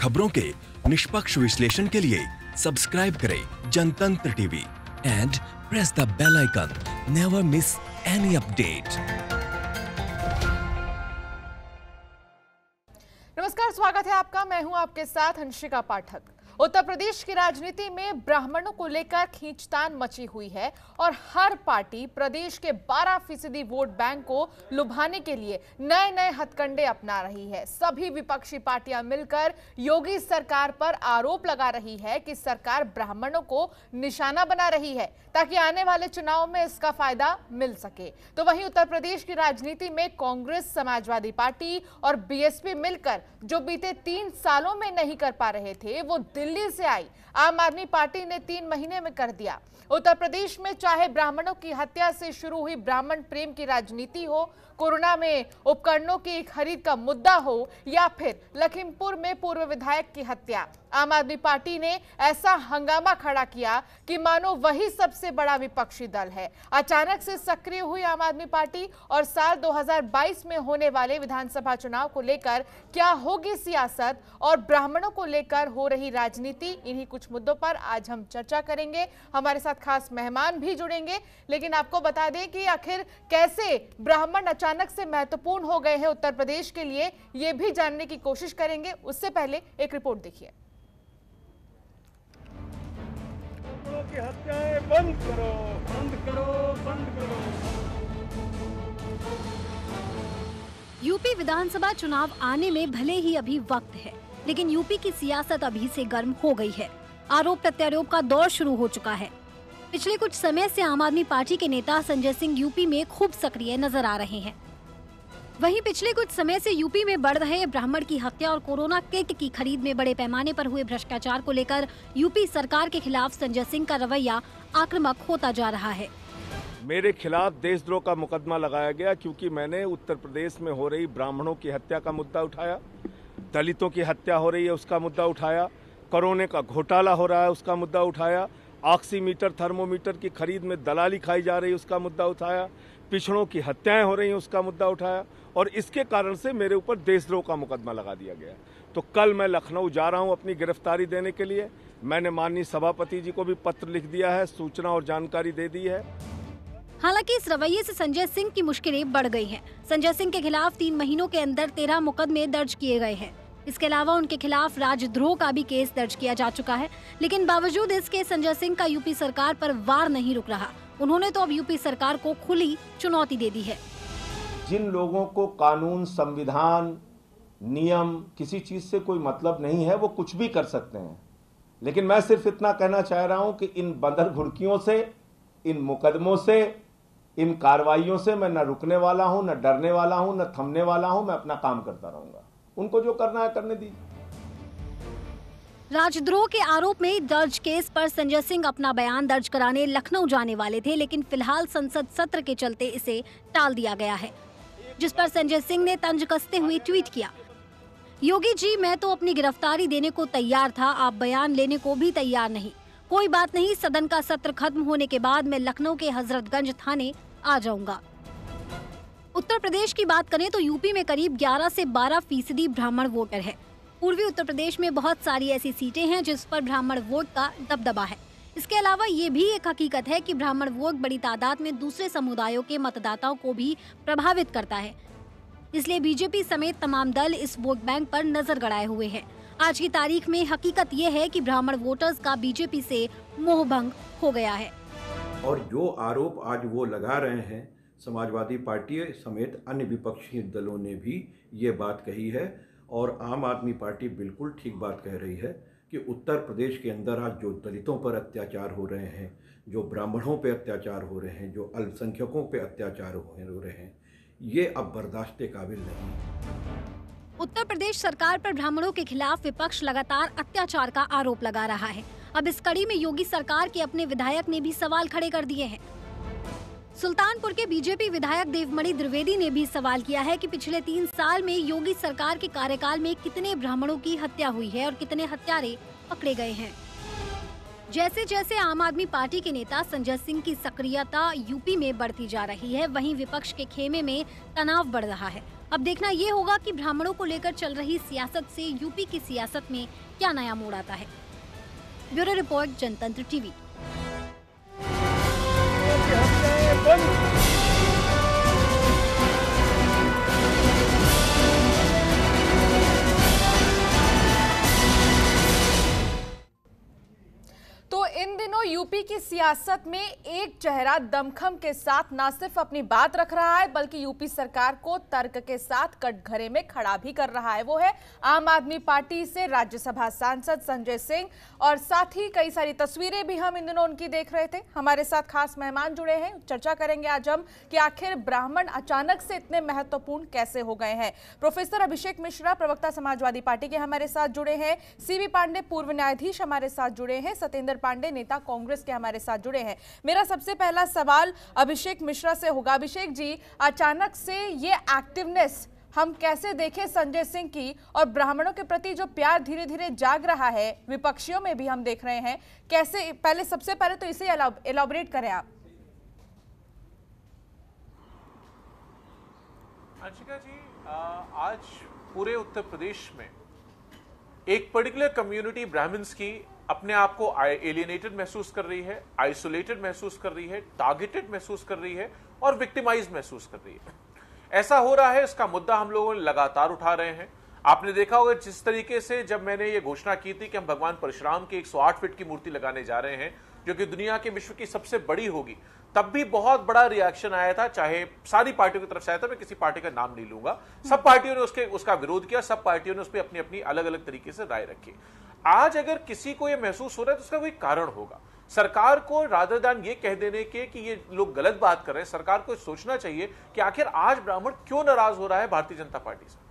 खबरों के निष्पक्ष विश्लेषण के लिए सब्सक्राइब करें Jantantra TV and press the bell icon. Never miss any update. नमस्कार, स्वागत है आपका। मैं हूं आपके साथ हंसिका पाठक। उत्तर प्रदेश की राजनीति में ब्राह्मणों को लेकर खींचतान मची हुई है और हर पार्टी प्रदेश के 12% वोट बैंक को लुभाने के लिए नए नए हथकंडे अपना रही है। सभी विपक्षी पार्टियां मिलकर योगी सरकार पर आरोप लगा रही है कि सरकार ब्राह्मणों को निशाना बना रही है ताकि आने वाले चुनाव में इसका फायदा मिल सके। तो वहीं उत्तर प्रदेश की राजनीति में कांग्रेस, समाजवादी पार्टी और बीएसपी मिलकर जो बीते 3 सालों में नहीं कर पा रहे थे वो दिल्ली से आई आम आदमी पार्टी ने 3 महीने में कर दिया। उत्तर प्रदेश में चाहे ब्राह्मणों की हत्या से शुरू हुई ब्राह्मण प्रेम की राजनीति हो, कोरोना में उपकरणों की खरीद का मुद्दा हो या फिर लखीमपुर में पूर्व विधायक की हत्या, आम आदमी पार्टी ने ऐसा हंगामा खड़ा किया कि मानो वही सबसे बड़ा विपक्षी दल है। अचानक से सक्रिय हुई आम आदमी पार्टी और साल 2022 में होने वाले विधानसभा चुनाव को लेकर क्या होगी सियासत और ब्राह्मणों को लेकर हो रही राजनीति, इन्हीं कुछ मुद्दों पर आज हम चर्चा करेंगे। हमारे साथ खास मेहमान भी जुड़ेंगे, लेकिन आपको बता दें कि आखिर कैसे ब्राह्मण अचानक से महत्वपूर्ण हो गए हैं उत्तर प्रदेश के लिए, ये भी जानने की कोशिश करेंगे। उससे पहले एक रिपोर्ट देखिए। की हत्याएं बंद करो, बंद करो, बंद करो। यूपी विधानसभा चुनाव आने में भले ही अभी वक्त है, लेकिन यूपी की सियासत अभी से गर्म हो गई है। आरोप प्रत्यारोप का दौर शुरू हो चुका है। पिछले कुछ समय से आम आदमी पार्टी के नेता संजय सिंह यूपी में खूब सक्रिय नजर आ रहे हैं। वहीं पिछले कुछ समय से यूपी में बढ़ रहे ब्राह्मण की हत्या और कोरोना किट की खरीद में बड़े पैमाने पर हुए भ्रष्टाचार को लेकर यूपी सरकार के खिलाफ संजय सिंह का रवैया आक्रामक होता जा रहा है। मेरे खिलाफ देशद्रोह का मुकदमा लगाया गया क्योंकि मैंने उत्तर प्रदेश में हो रही ब्राह्मणों की हत्या का मुद्दा उठाया, दलितों की हत्या हो रही है उसका मुद्दा उठाया, कोरोना का घोटाला हो रहा है उसका मुद्दा उठाया, ऑक्सीमीटर थर्मोमीटर की खरीद में दलाली खाई जा रही है उसका मुद्दा उठाया, पिछड़ों की हत्याएं हो रही हैं उसका मुद्दा उठाया और इसके कारण से मेरे ऊपर देशद्रोह का मुकदमा लगा दिया गया। तो कल मैं लखनऊ जा रहा हूं अपनी गिरफ्तारी देने के लिए। मैंने माननीय सभापति जी को भी पत्र लिख दिया है, सूचना और जानकारी दे दी है। हालांकि इस रवैये से संजय सिंह की मुश्किलें बढ़ गई हैं। संजय सिंह के खिलाफ 3 महीनों के अंदर 13 मुकदमे दर्ज किए गए हैं। इसके अलावा उनके खिलाफ राजद्रोह का भी केस दर्ज किया जा चुका है, लेकिन बावजूद इसके संजय सिंह का यूपी सरकार पर वार नहीं रुक रहा। उन्होंने तो अब यूपी सरकार को खुली चुनौती दे दी है। जिन लोगों को कानून, संविधान, नियम, किसी चीज से कोई मतलब नहीं है वो कुछ भी कर सकते हैं, लेकिन मैं सिर्फ इतना कहना चाह रहा हूं कि इन बंदर घुड़कियों से, इन मुकदमों से, इन कार्रवाइयों से मैं न रुकने वाला हूं, न डरने वाला हूं, न थमने वाला हूं। मैं अपना काम करता रहूंगा। उनको जो करना है करने दीजिए। राजद्रोह के आरोप में दर्ज केस पर संजय सिंह अपना बयान दर्ज कराने लखनऊ जाने वाले थे, लेकिन फिलहाल संसद सत्र के चलते इसे टाल दिया गया है, जिस पर संजय सिंह ने तंज कसते हुए ट्वीट किया, योगी जी मैं तो अपनी गिरफ्तारी देने को तैयार था, आप बयान लेने को भी तैयार नहीं। कोई बात नहीं, सदन का सत्र खत्म होने के बाद मैं लखनऊ के हजरतगंज थाने आ जाऊंगा। उत्तर प्रदेश की बात करें तो यूपी में करीब 11 से 12% ब्राह्मण वोटर है। पूर्वी उत्तर प्रदेश में बहुत सारी ऐसी सीटें हैं जिस पर ब्राह्मण वोट का दबदबा है। इसके अलावा ये भी एक हकीकत है कि ब्राह्मण वोट बड़ी तादाद में दूसरे समुदायों के मतदाताओं को भी प्रभावित करता है। इसलिए बीजेपी समेत तमाम दल इस वोट बैंक पर नजर गड़ाए हुए हैं। आज की तारीख में हकीकत ये है कि ब्राह्मण वोटर्स का बीजेपी से मोहभंग हो गया है। और जो आरोप आज वो लगा रहे हैं, समाजवादी पार्टी समेत अन्य विपक्षी दलों ने भी ये बात कही है और आम आदमी पार्टी बिल्कुल ठीक बात कह रही है कि उत्तर प्रदेश के अंदर आज जो दलितों पर अत्याचार हो रहे हैं, जो ब्राह्मणों पे अत्याचार हो रहे हैं, जो अल्पसंख्यकों पे अत्याचार हो रहे हैं, ये अब बर्दाश्त के काबिल नहीं। उत्तर प्रदेश सरकार पर ब्राह्मणों के खिलाफ विपक्ष लगातार अत्याचार का आरोप लगा रहा है। अब इस कड़ी में योगी सरकार के अपने विधायक ने भी सवाल खड़े कर दिए हैं। सुल्तानपुर के बीजेपी विधायक देवमणि द्विवेदी ने भी सवाल किया है कि पिछले 3 साल में योगी सरकार के कार्यकाल में कितने ब्राह्मणों की हत्या हुई है और कितने हत्यारे पकड़े गए हैं। जैसे जैसे आम आदमी पार्टी के नेता संजय सिंह की सक्रियता यूपी में बढ़ती जा रही है, वहीं विपक्ष के खेमे में तनाव बढ़ रहा है। अब देखना ये होगा कि ब्राह्मणों को लेकर चल रही सियासत से यूपी की सियासत में क्या नया मोड़ आता है। ब्यूरो रिपोर्ट, जनतंत्र टीवी। तो इन दिनों यूपी की सियासत में एक चेहरा दमखम के साथ न सिर्फ अपनी बात रख रहा है बल्कि यूपी सरकार को तर्क के साथ कटघरे में खड़ा भी कर रहा है। वो है आम आदमी पार्टी से राज्यसभा सांसद संजय सिंह, और साथ ही कई सारी तस्वीरें भी हम इन दिनों उनकी देख रहे थे। हमारे साथ खास मेहमान जुड़े हैं। चर्चा करेंगे आज हम कि आखिर ब्राह्मण अचानक से इतने महत्वपूर्ण कैसे हो गए हैं। प्रोफेसर अभिषेक मिश्रा, प्रवक्ता समाजवादी पार्टी के, हमारे साथ जुड़े हैं। सीबी पांडे, पूर्व न्यायाधीश, हमारे साथ जुड़े हैं। सत्येंद्र पांडे, नेता कांग्रेस के, हमारे साथ जुड़े हैं। मेरा सबसे पहला सवाल अभिषेक मिश्रा से होगा। अभिषेक जी, अचानक से ये एक्टिवनेस हम कैसे देखें संजय सिंह की, और ब्राह्मणों के प्रति जो प्यार धीरे धीरे जाग रहा है विपक्षियों में भी हम देख रहे हैं, कैसे, पहले सबसे पहले तो इसे एलॉबरेट करें आप। अंशिका जी, आज पूरे उत्तर प्रदेश में एक पर्टिकुलर कम्युनिटी ब्राह्मण्स की अपने आप को एलियनेटेड महसूस कर रही है, आइसोलेटेड महसूस कर रही है, टारगेटेड महसूस कर रही है और विक्टिमाइज महसूस कर रही है। ऐसा हो रहा है, इसका मुद्दा हम लोगों ने लगातार उठा रहे हैं। आपने देखा होगा जिस तरीके से जब मैंने ये घोषणा की थी कि हम भगवान परशुराम की 108 फीट की मूर्ति लगाने जा रहे हैं जो कि दुनिया के विश्व की सबसे बड़ी होगी, तब भी बहुत बड़ा रिएक्शन आया था। चाहे सारी पार्टियों की तरफ से आया था, मैं किसी पार्टी का नाम नहीं लूंगा, सब पार्टियों ने उसका विरोध किया, सब पार्टियों ने उस पर अपनी अपनी अलग अलग तरीके से राय रखी। आज अगर किसी को यह महसूस हो रहा है तो उसका कोई कारण होगा। सरकार को रादर देन ये कह देने के कि ये लोग गलत बात कर रहे हैं, सरकार को सोचना चाहिए कि आखिर आज ब्राह्मण क्यों नाराज हो रहा है भारतीय जनता पार्टी से।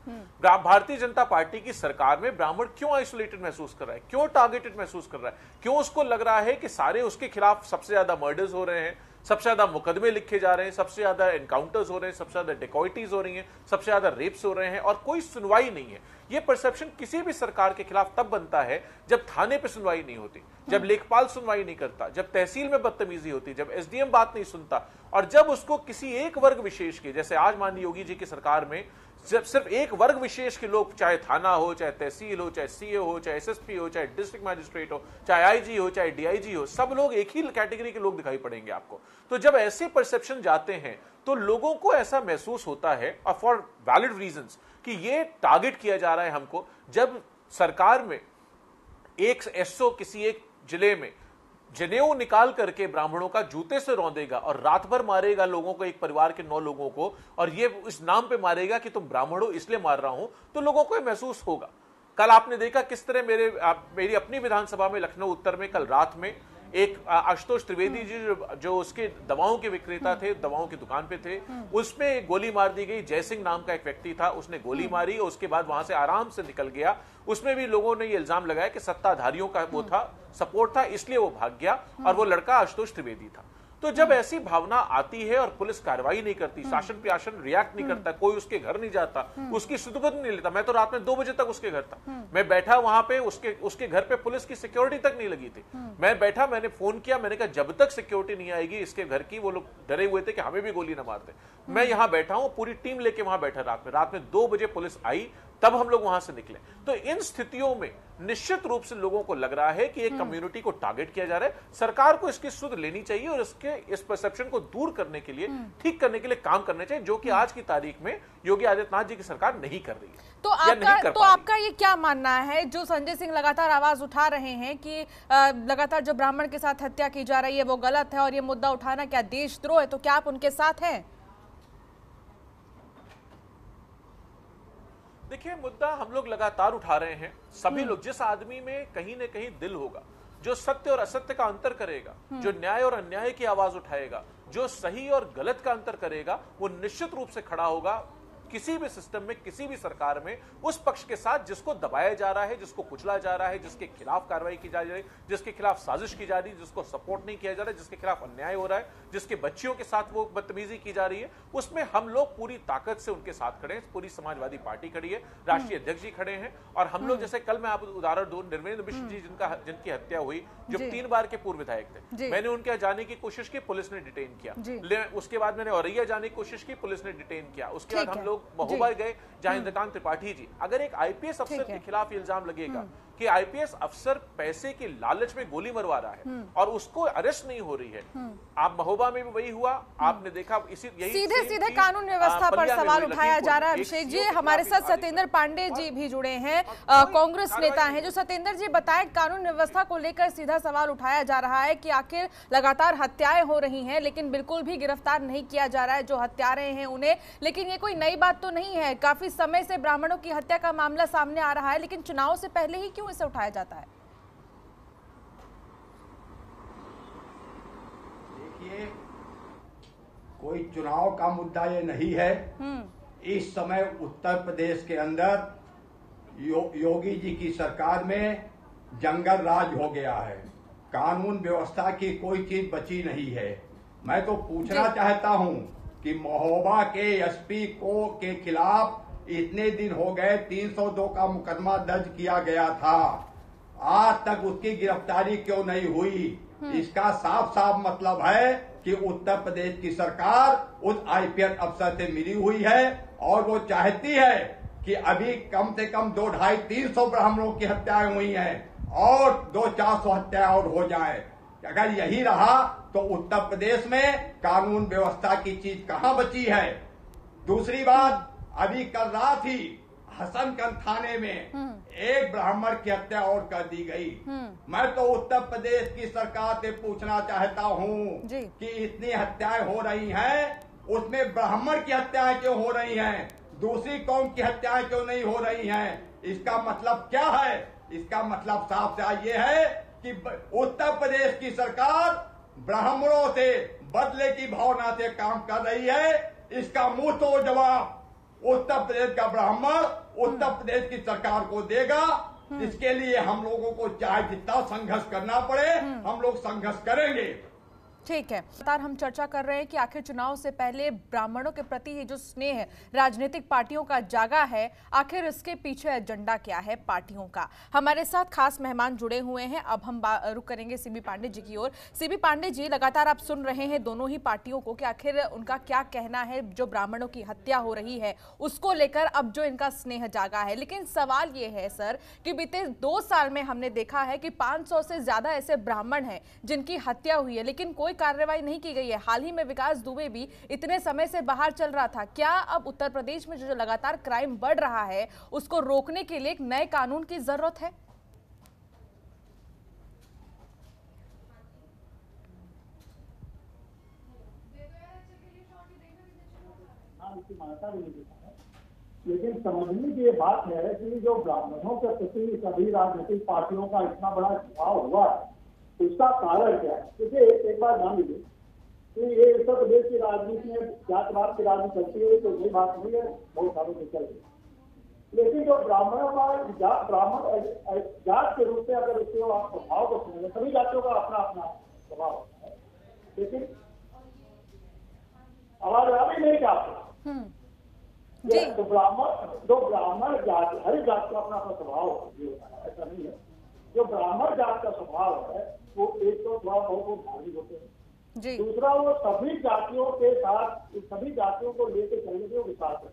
भारतीय जनता पार्टी की सरकार में ब्राह्मण क्यों आइसोलेटेड महसूस कर रहा है, क्यों टारगेटेड महसूस कर रहा है, क्यों उसको लग रहा है कि सारे उसके खिलाफ सबसे ज्यादा मर्डर्स हो रहे हैं, सबसे ज्यादा मुकदमे लिखे जा रहे हैं, सबसे ज्यादा एनकाउंटर्स हो रहे हैं, सबसे ज्यादा डिकॉइटीज हो रही हैं, सबसे ज्यादा रेप्स हो रहे हैं और कोई सुनवाई नहीं है। यह परसेप्शन किसी भी सरकार के खिलाफ तब बनता है जब थाने पे सुनवाई नहीं होती, जब लेखपाल सुनवाई नहीं करता, जब तहसील में बदतमीजी होती, जब एसडीएम बात नहीं सुनता, और जब उसको किसी एक वर्ग विशेष के, जैसे आज माननीय योगी जी की सरकार में जब सिर्फ एक वर्ग विशेष के लोग, चाहे थाना हो, चाहे तहसील हो, चाहे सीए हो, चाहे एसएसपी हो, चाहे डिस्ट्रिक्ट मैजिस्ट्रेट हो, चाहे आईजी हो, चाहे डीआईजी हो, सब लोग एक ही कैटेगरी के लोग दिखाई पड़ेंगे आपको। तो जब ऐसे परसेप्शन जाते हैं तो लोगों को ऐसा महसूस होता है, और फॉर वैलिड रीजंस, कि ये टारगेट किया जा रहा है हमको। जब सरकार में एक एसओ किसी एक जिले में जनेऊ निकाल करके ब्राह्मणों का जूते से रौंदेगा और रात भर मारेगा लोगों को, एक परिवार के 9 लोगों को, और ये इस नाम पे मारेगा कि तुम ब्राह्मण हो इसलिए मार रहा हूं, तो लोगों को महसूस होगा। कल आपने देखा किस तरह मेरी अपनी विधानसभा में लखनऊ उत्तर में कल रात में एक आशुतोष त्रिवेदी जी जो उसके दवाओं के विक्रेता थे, दवाओं की दुकान पे थे, उसमें गोली मार दी गई। जयसिंह नाम का एक व्यक्ति था, उसने गोली मारी और उसके बाद वहां से आराम से निकल गया। उसमें भी लोगों ने ये इल्जाम लगाया कि सत्ताधारियों का वो था, सपोर्ट था, इसलिए वो भाग गया, और वो लड़का आशुतोष त्रिवेदी था। तो जब ऐसी भावना आती है और पुलिस कार्रवाई नहीं करती, शासन प्रशासन रिएक्ट नहीं करता, कोई उसके घर नहीं जाता, उसकी सुध-बुध नहीं लेता। मैं तो रात में 2 बजे तक उसके घर था, मैं बैठा वहां पे, उसके घर पे पुलिस की सिक्योरिटी तक नहीं लगी थी। मैं बैठा, मैंने फोन किया, मैंने कहा जब तक सिक्योरिटी नहीं आएगी इसके घर की, वो लोग डरे हुए थे कि हमें भी गोली ना मारते। मैं यहां बैठा हूं, पूरी टीम लेके वहां बैठा रात में 2 बजे पुलिस आई, तब हम लोग वहां से निकले। तो इन स्थितियों में निश्चित रूप से लोगों को लग रहा है कि एक कम्युनिटी को टारगेट किया जा रहा है। सरकार को इसकी सुध लेनी चाहिए और इस परसेप्शन को दूर करने के लिए, ठीक करने के लिए काम करने चाहिए, जो कि आज की तारीख में योगी आदित्यनाथ जी की सरकार नहीं कर रही है। तो आपका ये क्या मानना है, जो संजय सिंह लगातार आवाज उठा रहे हैं कि लगातार जो ब्राह्मण के साथ हत्या की जा रही है वो गलत है और ये मुद्दा उठाना क्या देशद्रोह है, तो क्या आप उनके साथ हैं? देखिए, मुद्दा हम लोग लगातार उठा रहे हैं। सभी लोग, जिस आदमी में कहीं न कहीं दिल होगा, जो सत्य और असत्य का अंतर करेगा, जो न्याय और अन्याय की आवाज उठाएगा, जो सही और गलत का अंतर करेगा, वो निश्चित रूप से खड़ा होगा किसी भी सिस्टम में, किसी भी सरकार में, उस पक्ष के साथ जिसको दबाया जा रहा है, जिसको कुचला जा रहा है, जिसके खिलाफ कार्रवाई की जा रही है, जिसके खिलाफ साजिश की जा रही है, जिसको सपोर्ट नहीं किया जा रहा है, जिसके खिलाफ अन्याय हो रहा है, जिसके बच्चियों के साथ वो बदतमीजी की जा रही है, उसमें हम लोग पूरी ताकत से उनके साथ खड़े हैं। पूरी समाजवादी पार्टी खड़ी है, राष्ट्रीय अध्यक्ष जी खड़े हैं, और हम लोग, जैसे कल मैं आप उदाहरण दूं, निर्वेंद्र मिश्र जी जिनकी हत्या हुई, जो 3 बार के पूर्व विधायक थे, मैंने उनके यहाँ जाने की कोशिश की, पुलिस ने डिटेन किया। उसके बाद मैंने औरैया जाने की कोशिश की, पुलिस ने डिटेन किया। उसके बाद हम लोग महोबा गए जहां इंद्रकांत त्रिपाठी जी, अगर एक आईपीएस अफसर के खिलाफ इल्जाम लगेगा कि आईपीएस अफसर पैसे के लालच में गोली मरवा रहा है और उसको अरेस्ट नहीं हो रही है, आप महोबा में भी वही हुआ, आपने देखा इसी यही सीधे सीधे कानून व्यवस्था पर सवाल उठाया जा रहा है। अभिषेक जी, हमारे साथ सत्येंद्र पांडे जी भी जुड़े हैं, कांग्रेस नेता हैं। जो सत्येंद्र जी बताएं, कानून व्यवस्था को लेकर सीधा सवाल उठाया जा रहा है कि आखिर लगातार हत्याएं हो रही हैं लेकिन बिल्कुल भी गिरफ्तार नहीं किया जा रहा है जो हत्यारे हैं उन्हें। लेकिन ये कोई नई बात तो नहीं है, काफी समय से ब्राह्मणों की हत्या का मामला सामने आ रहा है, लेकिन चुनाव से पहले ही क्यों इसे उठाया जाता है? देखिए, कोई चुनाव का मुद्दा ये नहीं है। इस समय उत्तर प्रदेश के अंदर योगी जी की सरकार में जंगल राज हो गया है, कानून व्यवस्था की कोई चीज बची नहीं है। मैं तो पूछना चाहता हूं कि महोबा के एसपी को के खिलाफ इतने दिन हो गए 302 का मुकदमा दर्ज किया गया था, आज तक उसकी गिरफ्तारी क्यों नहीं हुई? इसका साफ साफ मतलब है कि उत्तर प्रदेश की सरकार उस आईपीएस अफसर से मिली हुई है और वो चाहती है कि अभी कम से कम 200-250-300 ब्राह्मणों की हत्याएं हुई हैं और 200-400 हत्याएं और हो जाए। अगर यही रहा तो उत्तर प्रदेश में कानून व्यवस्था की चीज कहां बची है? दूसरी बात, अभी कल रात ही हसनगंज थाने में एक ब्राह्मण की हत्या और कर दी गई। मैं तो उत्तर प्रदेश की सरकार से पूछना चाहता हूं कि इतनी हत्याएं हो रही हैं, उसमें ब्राह्मण की हत्याएं क्यों हो रही हैं, दूसरी कौम की हत्याएं क्यों नहीं हो रही हैं? इसका मतलब क्या है? इसका मतलब साफ साफ ये है कि उत्तर प्रदेश की सरकार ब्राह्मणों से बदले की भावना से काम कर रही है। इसका मुंह तोड़ जवाब उत्तर प्रदेश का ब्राह्मण उत्तर प्रदेश की सरकार को देगा, जिसके लिए हम लोगों को चाहे जितना संघर्ष करना पड़े हम लोग संघर्ष करेंगे। ठीक है, लगातार हम चर्चा कर रहे हैं कि आखिर चुनाव से पहले ब्राह्मणों के प्रति ये जो स्नेह है राजनीतिक पार्टियों का जागा है, आखिर इसके पीछे एजेंडा क्या है पार्टियों का? हमारे साथ खास मेहमान जुड़े हुए हैं। अब हम रुक करेंगे सीबी पांडे जी की ओर। सीबी पांडे जी, लगातार आप सुन रहे हैं दोनों ही पार्टियों को कि आखिर उनका क्या कहना है जो ब्राह्मणों की हत्या हो रही है उसको लेकर अब जो इनका स्नेह जागा है। लेकिन सवाल ये है सर कि बीते 2 साल में हमने देखा है कि 500 से ज्यादा ऐसे ब्राह्मण हैं जिनकी हत्या हुई है लेकिन कोई कार्रवाई नहीं की गई है। हाल ही में विकास दुबे भी इतने समय से बाहर चल रहा था। क्या अब उत्तर प्रदेश में जो लगातार क्राइम बढ़ रहा है उसको रोकने के लिए एक नए कानून की जरूरत है? लेकिन समझने की ये बात है कि जो ब्राह्मणों के प्रति सभी राजनीतिक पार्टियों का इतना बड़ा झुकाव हुआ है, उसका कारण क्या है? क्योंकि एक बार मान लीजिए कि ये उत्तर प्रदेश की राजनीति में जातवाद की राजनीति चलती है तो ये बात नहीं है, बहुत सालों से चल रही है। लेकिन जो ब्राह्मणों का ब्राह्मण जात के रूप में अगर उसके आप स्वभाव को सुनेंगे, सभी जातियों का अपना अपना स्वभाव होता है, लेकिन आवाज आ भी नहीं चाहते। तो ब्राह्मण जात, हर जात का अपना अपना स्वभाव होता है, ऐसा नहीं है। जो ब्राह्मण जात का स्वभाव है वो एक तो थोड़ा बहुत धार्मिक होते हैं, दूसरा वो सभी जातियों के साथ, सभी जातियों को लेकर चलने के विश्वास है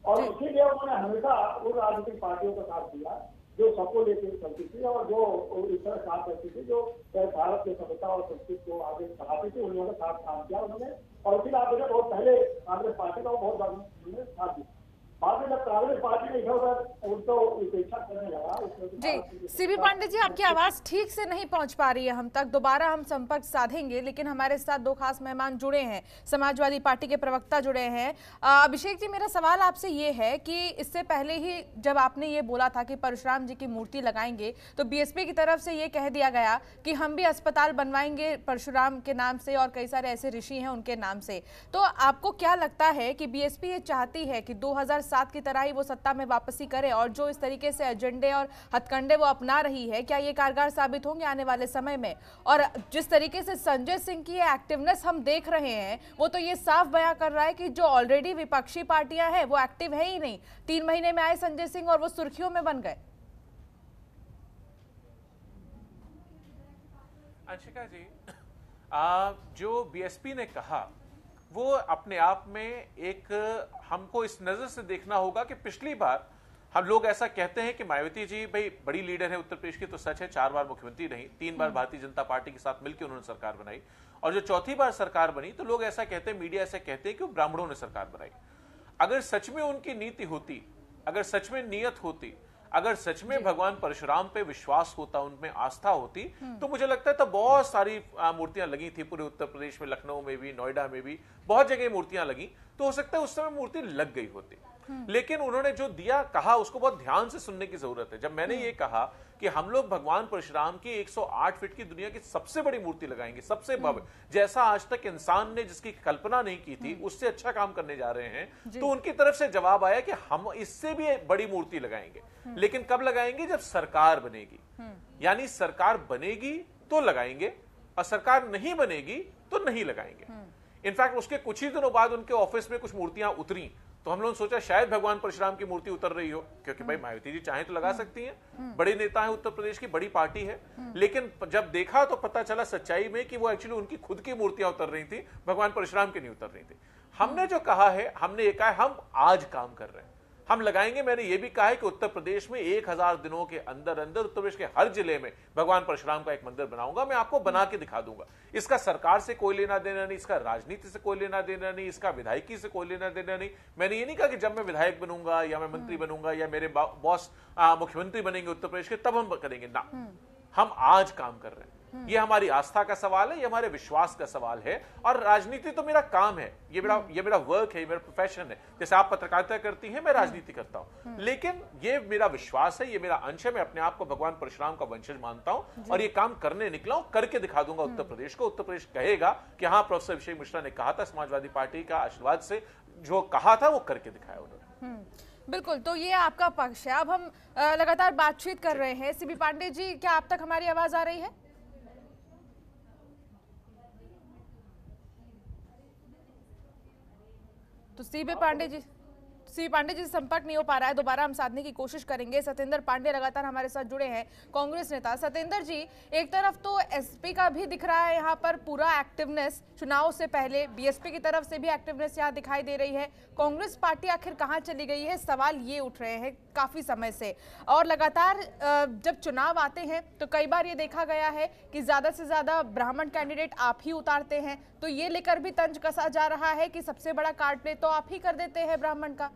और इसीलिए उन्होंने हमेशा उन राजनीतिक पार्टियों का साथ दिया जो सबको लेकर चलती थी और जो इस तरह काम करती थी, जो भारत की सभ्यता और संस्कृति को आगे बढ़ाती थी। उन्होंने साथ काम किया उन्होंने, और फिर आप देखिए बहुत पहले कांग्रेस पार्टी का बहुत उन्होंने साथ दिया। बाद में जब कांग्रेस पार्टी ने इधर उनको उपेक्षा करने लगा। जी सीबी पांडे जी, आपकी आवाज ठीक से नहीं पहुंच पा रही है हम तक, दोबारा हम संपर्क साधेंगे। लेकिन हमारे साथ 2 खास मेहमान जुड़े हैं, समाजवादी पार्टी के प्रवक्ता जुड़े हैं। अभिषेक जी, मेरा सवाल आपसे ये है कि इससे पहले ही जब आपने ये बोला था कि परशुराम जी की मूर्ति लगाएंगे तो बीएसपी की तरफ से ये कह दिया गया कि हम भी अस्पताल बनवाएंगे परशुराम के नाम से और कई सारे ऐसे ऋषि हैं उनके नाम से। तो आपको क्या लगता है कि बीएसपी ये चाहती है कि 2007 की तरह ही वो सत्ता में वापसी करे और जो इस तरीके से एजेंडे और हथकंडे वो अपना रही है, क्या ये कारगर साबित होंगे आने वाले समय में? और जिस तरीके से संजय सिंह की ये एक्टिवनेस हम देख रहे हैं वो तो ये साफ बयां कर रहा है कि जो ऑलरेडी विपक्षी पार्टियां हैं वो एक्टिव है ही नहीं। 3 महीने में आए संजय सिंह और वो सुर्खियों में बन गए। अंशिका जी, जो बीएसपी ने कहा वो अपने आप में एक, हमको इस नजर से देखना होगा कि पिछली बार हम लोग ऐसा कहते हैं कि मायावती जी भाई बड़ी लीडर है उत्तर प्रदेश की, तो सच है 4 बार मुख्यमंत्री रही, 3 बार भारतीय जनता पार्टी के साथ मिलकर उन्होंने सरकार बनाई, और जो चौथी बार सरकार बनी तो लोग ऐसा कहते हैं, मीडिया ऐसा कहते हैं कि वो ब्राह्मणों ने सरकार बनाई। अगर सच में उनकी नीति होती, अगर सच में नियत होती, अगर सच में भगवान परशुराम पे विश्वास होता, उनमें आस्था होती, तो मुझे लगता है तो बहुत सारी मूर्तियां लगी थी पूरे उत्तर प्रदेश में, लखनऊ में भी, नोएडा में भी बहुत जगह मूर्तियां लगी, तो हो सकता है उस समय मूर्ति लग गई होती। लेकिन उन्होंने जो दिया कहा उसको बहुत ध्यान से सुनने की जरूरत है। जब मैंने ये कहा कि हम लोग भगवान परशुराम की 108 फीट की दुनिया की सबसे बड़ी मूर्ति लगाएंगे, सबसे भव्य, जैसा आज तक इंसान ने जिसकी कल्पना नहीं की थी उससे अच्छा काम करने जा रहे हैं, तो उनकी तरफ से जवाब आया कि हम इससे भी बड़ी मूर्ति लगाएंगे। लेकिन कब लगाएंगे? जब सरकार बनेगी। यानी सरकार बनेगी तो लगाएंगे, और सरकार नहीं बनेगी तो नहीं लगाएंगे। इनफैक्ट उसके कुछ ही दिनों बाद उनके ऑफिस में कुछ मूर्तियां उतरी, तो हम लोगों ने सोचा शायद भगवान परशुराम की मूर्ति उतर रही हो, क्योंकि भाई मायावती जी चाहे तो लगा सकती हैं, बड़े नेता हैं, उत्तर प्रदेश की बड़ी पार्टी है। लेकिन जब देखा तो पता चला सच्चाई में कि वो एक्चुअली उनकी खुद की मूर्तियां उतर रही थी, भगवान परशुराम की नहीं उतर रही थी। हमने जो कहा है, हमने ये कहा है हम आज काम कर रहे हैं, हम लगाएंगे। मैंने ये भी कहा है कि उत्तर प्रदेश में 1000 दिनों के अंदर अंदर उत्तर प्रदेश के हर जिले में भगवान परशुराम का एक मंदिर बनाऊंगा, मैं आपको बना के दिखा दूंगा। इसका सरकार से कोई लेना देना नहीं, इसका राजनीति से कोई लेना देना नहीं, इसका विधायकी से कोई लेना देना नहीं। मैंने ये नहीं कहा कि जब मैं विधायक बनूंगा या मैं मंत्री बनूंगा या मेरे बॉस मुख्यमंत्री बनेंगे उत्तर प्रदेश के तब हम करेंगे ना, हम आज काम कर रहे हैं। ये हमारी आस्था का सवाल है, ये हमारे विश्वास का सवाल है, और राजनीति तो मेरा काम है, ये मेरा वर्क है, ये मेरा प्रोफेशन है। जैसे आप पत्रकारिता करती हैं, मैं राजनीति करता हूं, लेकिन ये मेरा विश्वास है, ये मेरा अंश है। मैं अपने आप को भगवान परशुराम का वंशज मानता हूं और ये काम करने निकला हूं, करके दिखा दूंगा उत्तर प्रदेश को। उत्तर प्रदेश कहेगा कि हाँ, प्रोफेसर अभिषेक मिश्रा ने कहा था, समाजवादी पार्टी का आशीर्वाद से जो कहा था वो करके दिखाया उन्होंने। बिल्कुल, तो ये आपका पक्ष है। अब हम लगातार बातचीत कर रहे हैं। सीबी पांडे जी, क्या आप तक हमारी आवाज आ रही है? तो सीबी पांडे जी से संपर्क नहीं हो पा रहा है, दोबारा हम साधने की कोशिश करेंगे। सतेंद्र पांडे लगातार हमारे साथ जुड़े हैं, कांग्रेस नेता। सतेंद्र जी, एक तरफ तो एसपी का भी दिख रहा है यहाँ पर पूरा एक्टिवनेस, चुनाव से पहले बीएसपी की तरफ से भी एक्टिवनेस यहाँ दिखाई दे रही है। कांग्रेस पार्टी आखिर कहाँ चली गई है, सवाल ये उठ रहे हैं काफी समय से। और लगातार जब चुनाव आते हैं तो कई बार ये देखा गया है कि ज्यादा से ज्यादा ब्राह्मण कैंडिडेट आप ही उतारते हैं, तो ये लेकर भी तंज कसा जा रहा है कि सबसे बड़ा कार्ड प्ले तो आप ही कर देते हैं ब्राह्मण का।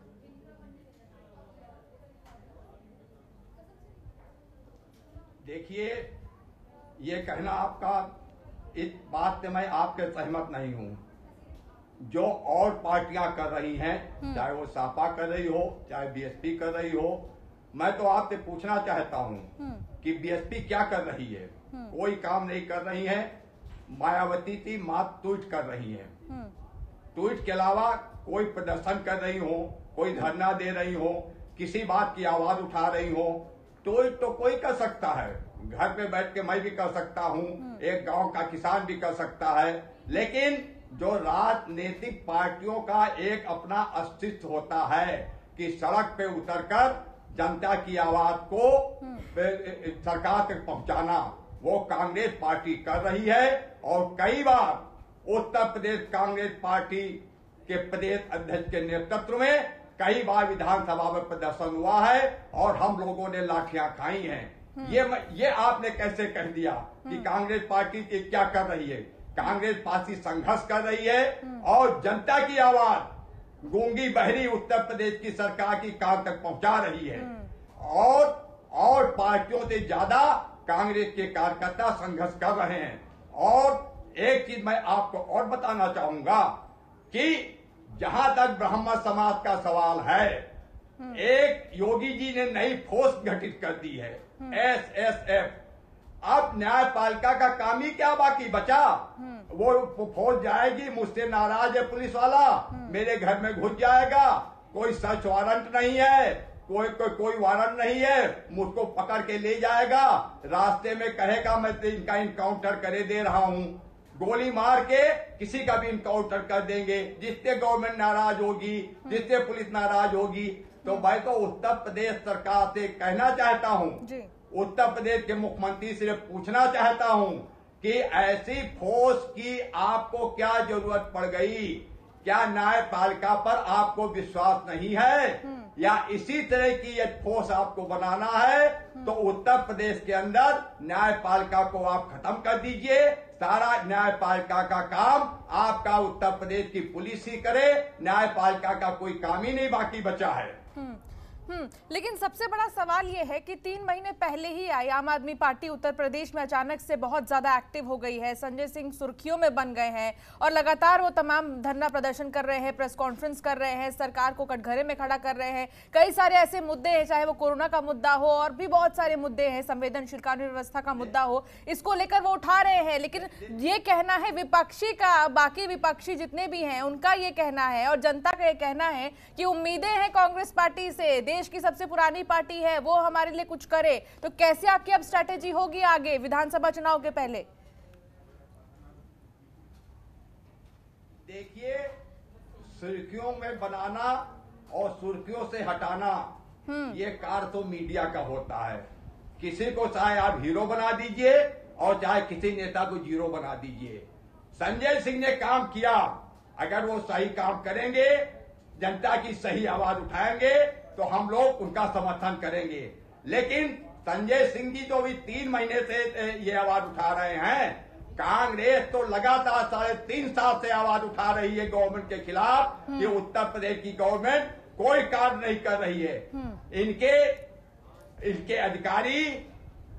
देखिए, ये कहना आपका, इस बात से मैं आपके सहमत नहीं हूं। जो और पार्टियां कर रही हैं, चाहे वो सपा कर रही हो, चाहे बीएसपी कर रही हो, मैं तो आपसे पूछना चाहता हूं कि बीएसपी क्या कर रही है? कोई काम नहीं कर रही है। मायावती जी मात्र ट्वीट कर रही है, ट्वीट के अलावा कोई प्रदर्शन कर रही हो, कोई धरना दे रही हो, किसी बात की आवाज उठा रही हो, तो कोई कर सकता है। घर पे बैठ के मैं भी कर सकता हूँ, एक गांव का किसान भी कर सकता है। लेकिन जो राजनीतिक पार्टियों का एक अपना अस्तित्व होता है कि सड़क पे उतरकर जनता की आवाज को सरकार तक पहुंचाना, वो कांग्रेस पार्टी कर रही है। और कई बार उत्तर प्रदेश कांग्रेस पार्टी के प्रदेश अध्यक्ष के नेतृत्व में कई बार विधानसभा में प्रदर्शन हुआ है और हम लोगों ने लाठियां खाई हैं। ये आपने कैसे कह दिया कि कांग्रेस पार्टी क्या कर रही है? कांग्रेस पार्टी संघर्ष कर रही है और जनता की आवाज गूंगी बहरी उत्तर प्रदेश की सरकार की कार तक पहुंचा रही है। और पार्टियों से ज्यादा कांग्रेस के कार्यकर्ता संघर्ष कर रहे हैं। और एक चीज मैं आपको और बताना चाहूंगा कि जहां तक ब्राह्मण समाज का सवाल है, एक योगी जी ने नई फोर्स गठित कर दी है, एसएसएफ। अब न्यायपालिका का काम ही क्या बाकी बचा? वो फोर्स जाएगी, मुझसे नाराज है पुलिस वाला, मेरे घर में घुस जाएगा, कोई सर्च वारंट नहीं है, कोई वारंट नहीं है, मुझको पकड़ के ले जाएगा, रास्ते में कहेगा मैं इनका इनकाउंटर करे दे रहा हूं, गोली मार के किसी का भी इनकाउंटर कर देंगे, जिससे गवर्नमेंट नाराज होगी, जिससे पुलिस नाराज होगी। तो मैं तो उत्तर प्रदेश सरकार से कहना चाहता हूं, उत्तर प्रदेश के मुख्यमंत्री से पूछना चाहता हूं कि ऐसी फोर्स की आपको क्या जरूरत पड़ गई? क्या न्यायपालिका पर आपको विश्वास नहीं है या इसी तरह की यदि ठोस आपको बनाना है तो उत्तर प्रदेश के अंदर न्यायपालिका को आप खत्म कर दीजिए। सारा न्यायपालिका का काम आपका उत्तर प्रदेश की पुलिस ही करे, न्यायपालिका का कोई काम ही नहीं बाकी बचा है। लेकिन सबसे बड़ा सवाल यह है कि 3 महीने पहले ही आई आम आदमी पार्टी उत्तर प्रदेश में अचानक से बहुत ज्यादा एक्टिव हो गई है। संजय सिंह सुर्खियों में बन गए हैं और लगातार वो तमाम धरना प्रदर्शन कर रहे हैं, प्रेस कॉन्फ्रेंस कर रहे हैं, सरकार को कटघरे में खड़ा कर रहे हैं। कई सारे ऐसे मुद्दे हैं, चाहे वो कोरोना का मुद्दा हो और भी बहुत सारे मुद्दे हैं, संवेदनशील कानून व्यवस्था का मुद्दा हो, इसको लेकर वो उठा रहे हैं। लेकिन ये कहना है विपक्षी का, बाकी विपक्षी जितने भी हैं उनका ये कहना है और जनता का ये कहना है कि उम्मीदें हैं कांग्रेस पार्टी से, देश की सबसे पुरानी पार्टी है, वो हमारे लिए कुछ करे। तो कैसे आपकी अब स्ट्रैटेजी होगी आगे विधानसभा चुनाव के पहले? देखिए, सुर्खियों में बनाना और सुर्खियों से हटाना ये कार्य तो मीडिया का होता है। किसी को चाहे आप हीरो बना दीजिए और चाहे किसी नेता को जीरो बना दीजिए। संजय सिंह ने काम किया, अगर वो सही काम करेंगे, जनता की सही आवाज उठाएंगे तो हम लोग उनका समर्थन करेंगे। लेकिन संजय सिंह जी तो अभी 3 महीने से ये आवाज उठा रहे हैं, कांग्रेस तो लगातार 3.5 साल से आवाज उठा रही है गवर्नमेंट के खिलाफ कि उत्तर प्रदेश की गवर्नमेंट कोई कार्य नहीं कर रही है। इनके अधिकारी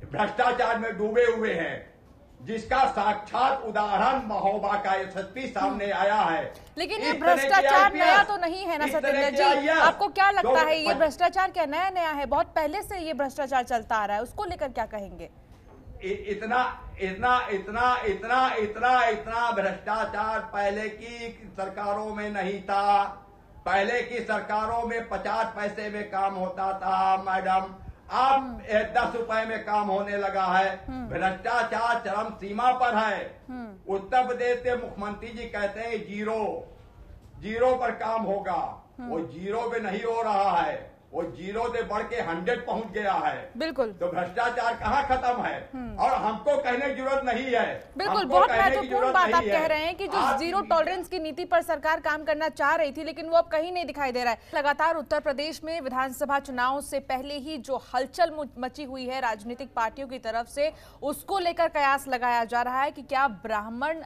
भ्रष्टाचार में डूबे हुए हैं, जिसका साक्षात उदाहरण महोबा का एसएसपी सामने आया है। लेकिन ये भ्रष्टाचार नया तो नहीं है ना सतेंद्र जी, आपको क्या लगता है ये भ्रष्टाचार क्या नया है? बहुत पहले से ये भ्रष्टाचार चलता आ रहा है, उसको लेकर क्या कहेंगे? इतना भ्रष्टाचार पहले की सरकारों में नहीं था। पहले की सरकारों में 50 पैसे में काम होता था मैडम, अब 10 रुपए में काम होने लगा है। भ्रष्टाचार चरम सीमा पर है। उत्तर प्रदेश के मुख्यमंत्री जी कहते हैं जीरो पर काम होगा, वो जीरो पे नहीं हो रहा है, वो जीरो से बढ़ के 100 पहुंच गया है। बिल्कुल। तो भ्रष्टाचार कहाँ खत्म है? और हमको कहने की जरूरत नहीं है। बिल्कुल, बहुत महत्वपूर्ण बात आप कह रहे हैं कि जो जीरो टॉलरेंस की नीति पर सरकार काम करना चाह रही थी, लेकिन वो अब कहीं नहीं दिखाई दे रहा है। लगातार उत्तर प्रदेश में विधानसभा चुनाव से पहले ही जो हलचल मची हुई है राजनीतिक पार्टियों की तरफ से, उसको लेकर कयास लगाया जा रहा है कि क्या ब्राह्मण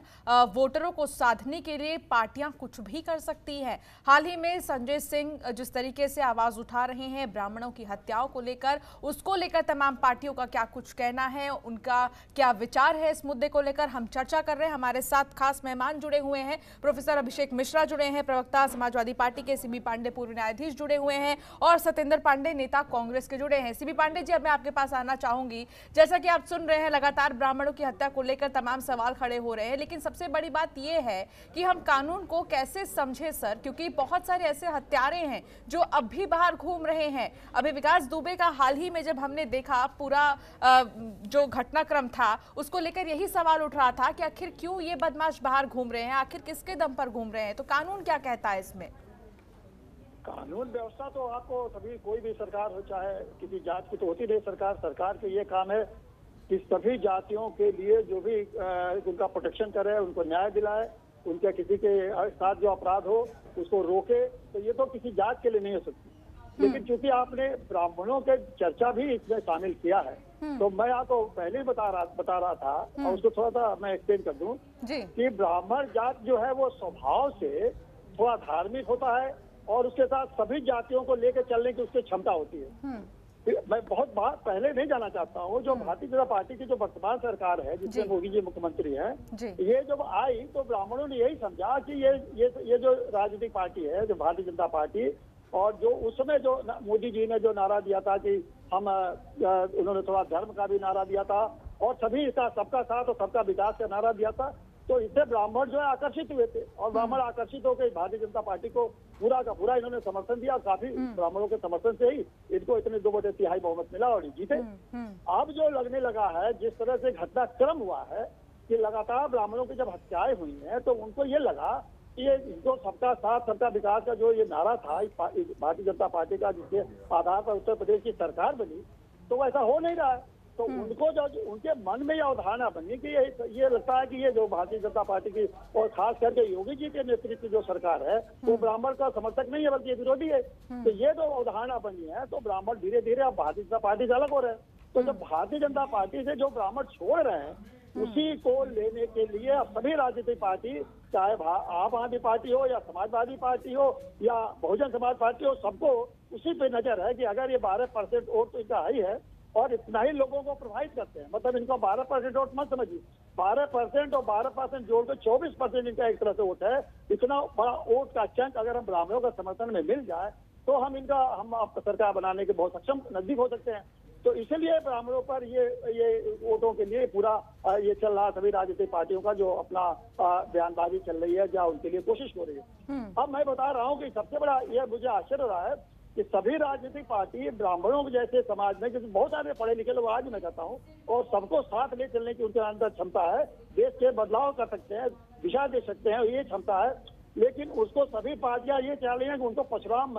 वोटरों को साधने के लिए पार्टियां कुछ भी कर सकती हैं। हाल ही में संजय सिंह जिस तरीके से आवाज उठा रहे हैं ब्राह्मणों की हत्याओं को लेकर, उसको लेकर तमाम पार्टियों का क्या कुछ कहना है, उनका क्या विचार है इस मुद्दे को लेकर, हम चर्चा कर रहे हैं। हमारे साथ खास मेहमान जुड़े हुए हैं, प्रोफेसर अभिषेक मिश्रा जुड़े हैं, प्रवक्ता समाजवादी पार्टी के सीबी पांडे पूर्व न्यायाधीश जुड़े हुए हैं और सतेंद्र पांडे नेता कांग्रेस के जुड़े हैं। सीबी पांडे जी, अब मैं आपके पास आना चाहूंगी। जैसा कि आप सुन रहे हैं, लगातार ब्राह्मणों की हत्या को लेकर तमाम सवाल खड़े हो रहे हैं, लेकिन सबसे बड़ी बात यह है कि हम कानून को कैसे समझे सर, क्योंकि बहुत सारे ऐसे हत्यारे हैं जो अब भी बाहर घूम रहे हैं। अभी विकास दुबे का हाल ही में जब हमने देखा पूरा जो घटनाक्रम था, उसको लेकर यही सवाल उठ रहा था कि आखिर क्यों ये बदमाश बाहर घूम रहे हैं, आखिर किसके दम पर घूम रहे हैं। तो कानून क्या कहता है इसमें? कानून व्यवस्था तो आपको सभी, कोई भी सरकार हो, चाहे किसी जात की तो होती नहीं सरकार के ये काम है कि सभी जातियों के लिए जो भी उनका प्रोटेक्शन करे, उनको न्याय दिलाए, उनके किसी के साथ जो अपराध हो उसको रोके। तो ये तो किसी जात के लिए नहीं हो सकती। लेकिन चूंकि आपने ब्राह्मणों के चर्चा भी इसमें शामिल किया है, तो मैं आपको पहले ही बता रहा था और उसको थोड़ा सा मैं एक्सप्लेन कर दूं कि ब्राह्मण जात जो है वो स्वभाव से थोड़ा धार्मिक होता है और उसके साथ सभी जातियों को लेकर चलने की उसकी क्षमता होती है। मैं बहुत बात पहले नहीं जाना चाहता हूँ, जो भारतीय जनता पार्टी की जो वर्तमान सरकार है जिसमें मोदी जी मुख्यमंत्री हैं, ये जब आई तो ब्राह्मणों ने यही समझा कि ये जो राजनीतिक पार्टी है, जो भारतीय जनता पार्टी, और जो उस समय जो मोदी जी ने जो नारा दिया था कि हम उन्होंने थोड़ा धर्म का भी नारा दिया था और सभी का सबका साथ और सबका विकास का नारा दिया था, तो इससे ब्राह्मण जो है आकर्षित हुए थे और ब्राह्मण आकर्षित होकर भारतीय जनता पार्टी को पूरा का पूरा इन्होंने समर्थन दिया। काफी ब्राह्मणों के समर्थन से ही इनको इतने 2/3 बहुमत मिला और जीते। अब जो लगने लगा है, जिस तरह से घटनाक्रम हुआ है कि लगातार ब्राह्मणों की जब हत्याएं हुई हैं, तो उनको ये लगा कि ये जो सबका साथ सबका विकास का जो ये नारा था भारतीय जनता पार्टी का, जिसके आधार पर उत्तर प्रदेश की सरकार बनी, तो वैसा हो नहीं रहा है। तो उनको जो उनके मन में यह अवधारणा बनी कि ये लगता है कि ये जो भारतीय जनता पार्टी की और खास करके योगी जी के नेतृत्व जो सरकार है वो ब्राह्मण का समर्थक नहीं है बल्कि ये विरोधी है। तो ये जो अवधारणा बनी है तो ब्राह्मण धीरे धीरे अब भारतीय जनता पार्टी से अलग हो रहे हैं। तो जब भारतीय जनता पार्टी से जो ब्राह्मण छोड़ रहे हैं उसी को लेने के लिए अब सभी राजनीतिक पार्टी, चाहे आम आदमी पार्टी हो या समाजवादी पार्टी हो या बहुजन समाज पार्टी हो, सबको उसी पे नजर है कि अगर ये 12% वोट तो इनका हाई है और इतना ही लोगों को प्रभावित करते हैं, मतलब इनको 12% वोट मत समझिए, 12% और 12% जोड़ के 24% इनका एक तरह से वोट है। इतना बड़ा वोट का चंक अगर हम ब्राह्मणों का समर्थन में मिल जाए तो हम सरकार बनाने के बहुत सक्षम नजदीक हो सकते हैं। तो इसलिए ब्राह्मणों पर ये वोटों के लिए पूरा ये चल रहा, सभी राजनीतिक पार्टियों का जो अपना बयानबाजी चल रही है या उनके लिए कोशिश हो रही है। अब मैं बता रहा हूँ कि सबसे बड़ा ये मुझे आश्चर्य हो रहा है कि सभी राजनीतिक पार्टी ब्राह्मणों जैसे समाज में, क्योंकि बहुत सारे पढ़े लिखे लोग आज मैं कहता हूँ और सबको साथ ले चलने की उनके अंदर क्षमता है, देश के बदलाव कर सकते हैं, दिशा दे सकते हैं, ये क्षमता है। लेकिन उसको सभी पार्टियां ये चाह रही हैं कि उनको परशुराम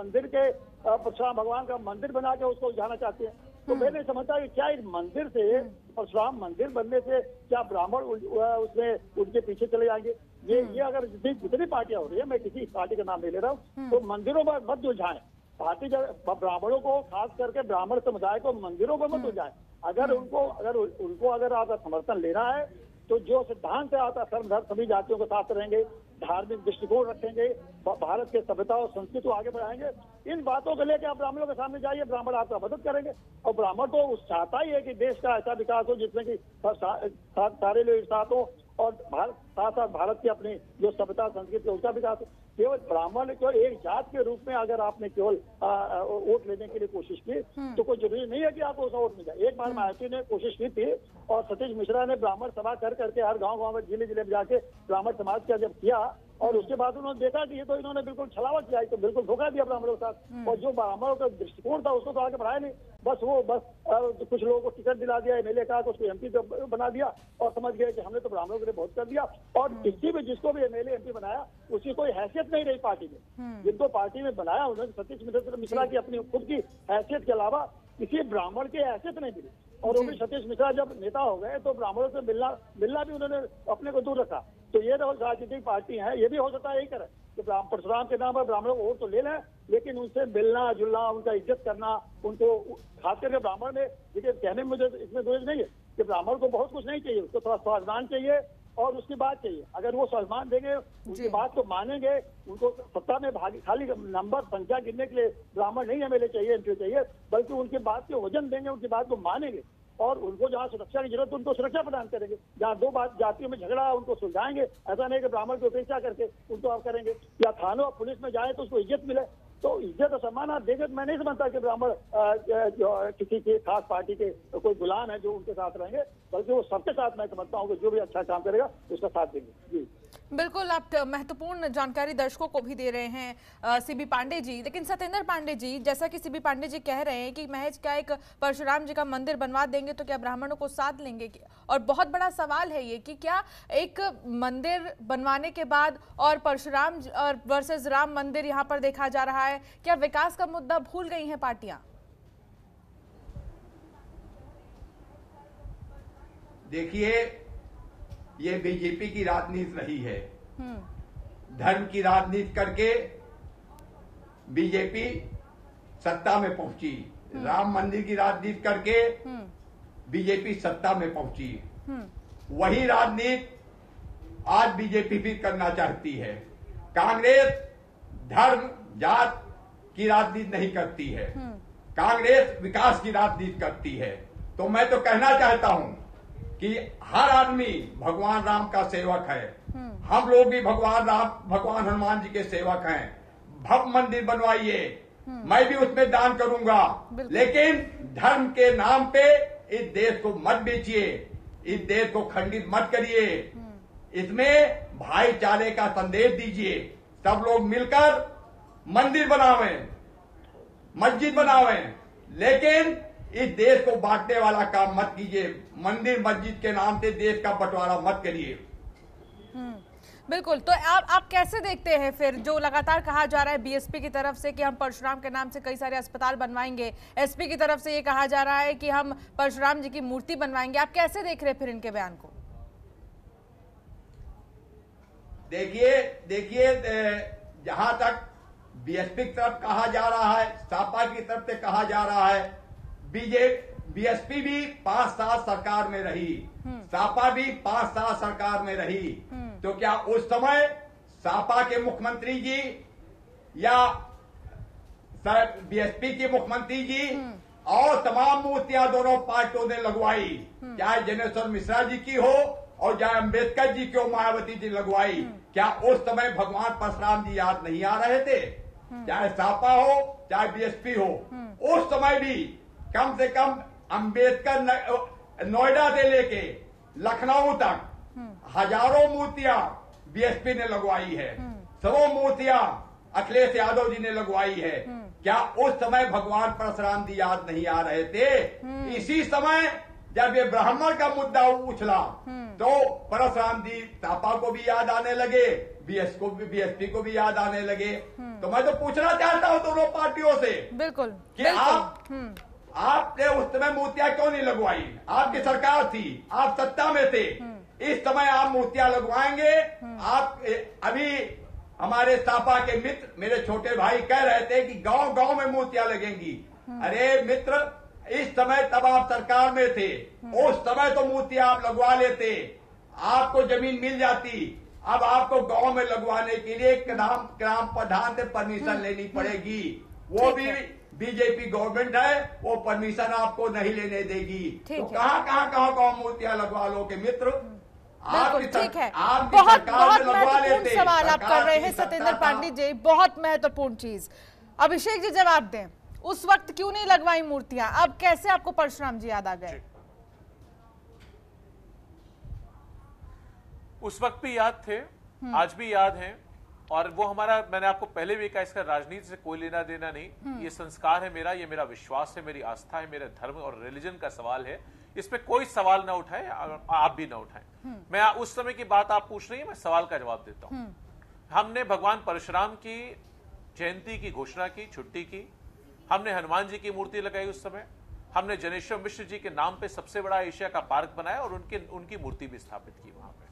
भगवान का मंदिर बना के उसको उलझाना चाहते हैं। तो मैं नहीं समझता कि क्या इस मंदिर से, परशुराम मंदिर बनने से क्या ब्राह्मण उसमें उनके पीछे चले जाएंगे? ये अगर जितनी पार्टियां हो रही है, मैं किसी पार्टी का नाम नहीं ले रहा हूँ, तो मंदिरों पर मत उलझाएं। पार्टी ब्राह्मणों को, खास करके ब्राह्मण समुदाय को मंदिरों पर मत उलझाएं। अगर उनको आपका समर्थन लेना है तो जो सिद्धांत है आता सर्वधर्म सभी जातियों के साथ रहेंगे, धार्मिक दृष्टिकोण रखेंगे, भारत के सभ्यता और संस्कृति को आगे बढ़ाएंगे, इन बातों को लेकर आप ब्राह्मणों के सामने जाइए, ब्राह्मण आपका मदद करेंगे। और ब्राह्मण तो चाहता ही है कि देश का ऐसा विकास हो जिसमें कि सारे लोग एक साथ हो और साथ साथ भारत की अपनी जो सभ्यता संस्कृति उसका विकास हो। केवल ब्राह्मण को एक जात के रूप में अगर आपने केवल वोट लेने के लिए कोशिश की तो कोई जरूरी नहीं है कि आपको उसका वोट मिल जाए। एक बार मायावती ने कोशिश की थी और सतीश मिश्रा ने ब्राह्मण सभा करके हर गांव में जिले में जाके ब्राह्मण समाज का जब किया और उसके बाद उन्होंने देखा कि ये तो इन्होंने बिल्कुल छलावट किया, तो बिल्कुल धोखा दिया ब्राह्मणों के साथ। और जो ब्राह्मणों का दृष्टिकोण था उसको तो आगे बढ़ाया नहीं, बस कुछ लोगों को टिकट दिला दिया, एमएलए का, तो उसको एमपी बना दिया और समझ गए कि हमने तो ब्राह्मणों के लिए बहुत कर दिया। और किसी भी जिसको भी एमएलए एमपी बनाया उसकी कोई हैसियत नहीं रही पार्टी में। जिनको पार्टी में बनाया उन्होंने सतीश मिश्रा की अपनी खुद की हैसियत के अलावा किसी ब्राह्मण की हैसियत नहीं मिली। और वो भी सतीश मिश्रा जब नेता हो गए तो ब्राह्मणों से मिलना भी उन्होंने अपने को दूर रखा। तो ये राजनीतिक पार्टी है, ये भी हो सकता है यही करे कि परशुराम के नाम पर ब्राह्मणों को वोट तो ले लें लेकिन उनसे मिलना जुलना, उनका इज्जत करना, उनको खास करके ब्राह्मण में, देखिए कहने में मुझे इसमें दोष नहीं है कि ब्राह्मण को बहुत कुछ नहीं चाहिए, उसको थोड़ा स्वाभिमान चाहिए और उसकी बात चाहिए। अगर वो स्वाभिमान देंगे, उनकी बात को मानेंगे, उनको सत्ता में खाली नंबर संख्या गिनने के लिए ब्राह्मण नहीं एमएलए चाहिए, एमपी चाहिए, बल्कि उनकी बात को वजन देंगे, उनकी बात को मानेंगे और उनको जहाँ सुरक्षा की जरूरत है उनको सुरक्षा प्रदान करेंगे। जहाँ दो जातियों में झगड़ा उनको सुलझाएंगे, ऐसा नहीं कि ब्राह्मण की उपेक्षा करके उनको आप करेंगे। या थानों और पुलिस में जाए तो उसको इज्जत मिले, तो इज्जत और सम्मान आप देंगे। मैं नहीं समझता कि ब्राह्मण किसी के खास पार्टी के कोई गुलाम है जो उनके साथ रहेंगे, बल्कि वो सबके साथ मैं समझता हूँ कि जो भी अच्छा काम करेगा उसका साथ देंगे। जी बिल्कुल, आप महत्वपूर्ण जानकारी दर्शकों को भी दे रहे हैं सीबी पांडे जी। लेकिन सत्येंद्र पांडे जी, जैसा कि सीबी पांडे जी कह रहे हैं कि महज क्या एक परशुराम जी का मंदिर बनवा देंगे तो क्या ब्राह्मणों को साथ लेंगे? और बहुत बड़ा सवाल है ये कि क्या एक मंदिर बनवाने के बाद और परशुराम वर्सेस राम मंदिर यहाँ पर देखा जा रहा है, क्या विकास का मुद्दा भूल गई हैं पार्टियां? देखिए, ये बीजेपी की राजनीति रही है। धर्म की राजनीति करके बीजेपी सत्ता में पहुंची, राम मंदिर की राजनीति करके बीजेपी सत्ता में पहुंची। वही राजनीति आज बीजेपी भी करना चाहती है। कांग्रेस धर्म जात की राजनीति नहीं करती है, कांग्रेस विकास की राजनीति करती है। तो मैं तो कहना चाहता हूं कि हर आदमी भगवान राम का सेवक है, हम लोग भी भगवान हनुमान जी के सेवक हैं। भव्य मंदिर बनवाइए, मैं भी उसमें दान करूंगा, लेकिन धर्म के नाम पे इस देश को मत बेचिए, इस देश को खंडित मत करिए, इसमें भाईचारे का संदेश दीजिए। सब लोग मिलकर मंदिर बनावें, मस्जिद बनावें, लेकिन इस देश को बांटने वाला काम मत कीजिए। मंदिर मस्जिद के नाम से देश का बंटवारा मत करिए। बिल्कुल। तो आप कैसे देखते हैं फिर जो लगातार कहा जा रहा है बीएसपी की तरफ से कि हम परशुराम के नाम से कई सारे अस्पताल बनवाएंगे, एसपी की तरफ से ये कहा जा रहा है कि हम परशुराम जी की मूर्ति बनवाएंगे, आप कैसे देख रहे हैं फिर इनके बयान को? देखिए जहां तक बीएसपी की तरफ कहा जा रहा है, सपा की तरफ से कहा जा रहा है, बीएसपी भी 5 साल सरकार में रही, सपा भी 5 साल सरकार में रही, तो क्या उस समय सपा के मुख्यमंत्री जी या बीएसपी के मुख्यमंत्री जी और तमाम मूर्तियां दोनों पार्टियों ने लगवाई, चाहे जनेश्वर मिश्रा जी की हो और चाहे अम्बेडकर जी की हो, मायावती जी लगवाई, क्या उस समय भगवान परशुराम जी याद नहीं आ रहे थे? चाहे सपा हो चाहे बीएसपी हो, उस समय भी कम से कम अम्बेडकर नोएडा से लेके लखनऊ तक हजारों मूर्तियां बीएसपी ने लगवाई है, सबों मूर्तियां अखिलेश यादव जी ने लगवाई है। क्या उस समय भगवान परशुराम जी याद नहीं आ रहे थे? इसी समय जब ये ब्राह्मण का मुद्दा उछला तो परशुराम जी सपा को भी याद आने लगे, बीएसपी को भी याद आने लगे। तो मैं तो पूछना चाहता हूं दोनों पार्टियों से बिल्कुल कि आपने उस समय मूर्तियां क्यों नहीं लगवाई? आपकी सरकार थी, आप सत्ता में थे, इस समय आप मूर्तियां लगवाएंगे? आप अभी हमारे सपा के मित्र मेरे छोटे भाई कह रहे थे कि गांव गांव में मूर्तियां लगेंगी। अरे मित्र, इस समय तब आप सरकार में थे, उस समय तो मूर्तियां आप लगवा लेते, आपको जमीन मिल जाती। अब आपको गांव में लगवाने के लिए ग्राम प्रधान से परमिशन लेनी पड़ेगी, वो भी बीजेपी गवर्नमेंट है, वो परमिशन आपको नहीं लेने देगी। तो कहाँ गांव मूर्तियां लगवा लोगे मित्र? बिल्कुल ठीक है। बहुत महत्वपूर्ण सवाल आप कर रहे हैं सत्येंद्र पांडे जी, बहुत महत्वपूर्ण चीज। अभिषेक जी जवाब दें, उस वक्त क्यों नहीं लगवाई मूर्तियां, अब कैसे आपको परशुराम जी याद आ गए? उस वक्त भी याद थे, आज भी याद हैं, और वो हमारा, मैंने आपको पहले भी कहा, इसका राजनीति से कोई लेना देना नहीं। ये संस्कार है मेरा, ये मेरा विश्वास है, मेरी आस्था है, मेरे धर्म और रिलीजन का सवाल है। इस पे कोई सवाल ना उठाए, आप भी ना उठाएं। मैं उस समय की बात आप पूछ रही है, मैं सवाल का जवाब देता हूं। हमने भगवान परशुराम की जयंती की घोषणा की, छुट्टी की, हमने हनुमान जी की मूर्ति लगाई उस समय, हमने जनेश्वर मिश्र जी के नाम पे सबसे बड़ा एशिया का पार्क बनाया और उनकी मूर्ति भी स्थापित की वहां पे।